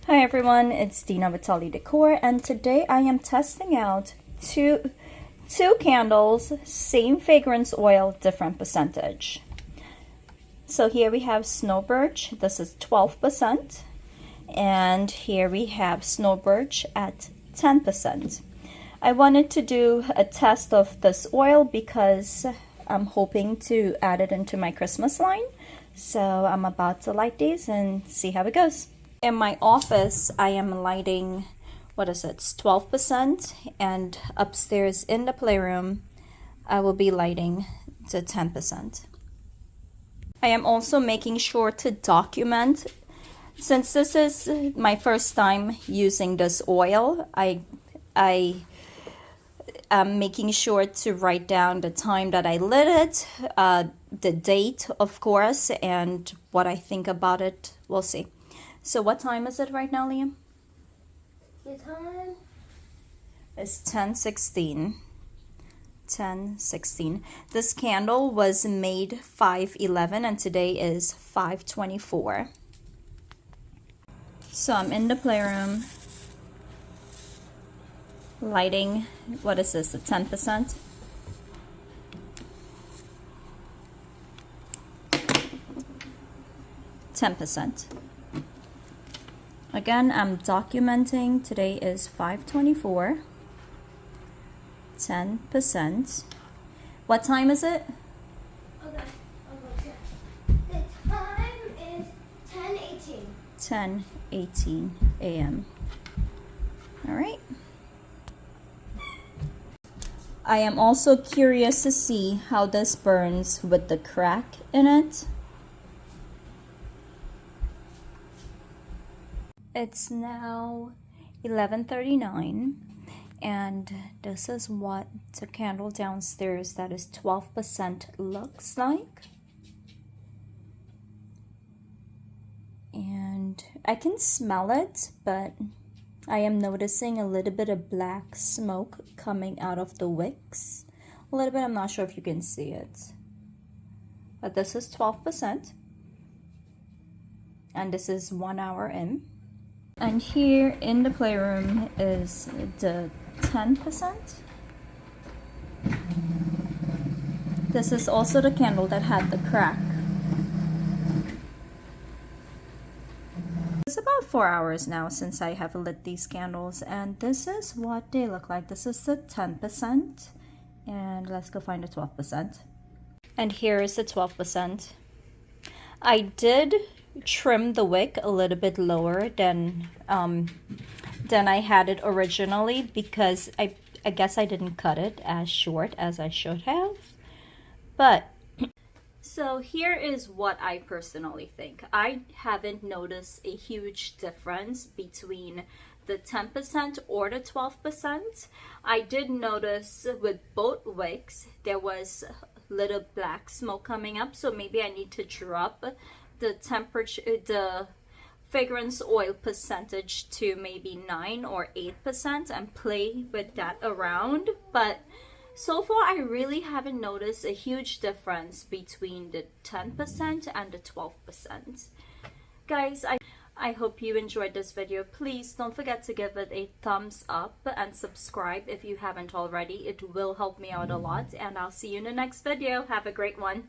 Hi everyone, it's Dina with Tullydecor, and today I am testing out two candles, same fragrance oil, different percentage. So here we have Snow Birch, this is 12%, and here we have Snow Birch at 10%. I wanted to do a test of this oil because I'm hoping to add it into my Christmas line. So I'm about to light these and see how it goes. In my office, I am lighting, what is it, 12%, and upstairs in the playroom, I will be lighting to 10%. I am also making sure to document, since this is my first time using this oil, I am making sure to write down the time that I lit it, the date, of course, and what I think about it. We'll see. So what time is it right now, Liam? The time is 10:16. 10:16. This candle was made 5/11 and today is 5/24. So I'm in the playroom lighting, what is this, the 10%? Again, I'm documenting. Today is 5/24. 10%. What time is it? Okay. The time is 10:18. 10:18 a.m. All right. I am also curious to see how this burns with the crack in it. It's now 11:39, and this is what the candle downstairs that is 12% looks like. And I can smell it, but I am noticing a little bit of black smoke coming out of the wicks. A little bit, I'm not sure if you can see it. But this is 12%. And this is 1 hour in. And here in the playroom is the 10%. This is also the candle that had the crack. It's about 4 hours now since I have lit these candles, and this is what they look like. This is the 10%, and let's go find the 12%. And here is the 12%. I did trim the wick a little bit lower than I had it originally, because I guess I didn't cut it as short as I should have. But so here is what I personally think. I haven't noticed a huge difference between the 10% or the 12%. I did notice with both wicks there was little black smoke coming up, so maybe I need to drop the temperature, the fragrance oil percentage to maybe 9 or 8% and play with that around. But so far I really haven't noticed a huge difference between the 10% and the 12%. Guys, I hope you enjoyed this video. Please don't forget to give it a thumbs up and subscribe if you haven't already. It will help me out a lot, and I'll see you in the next video. Have a great one.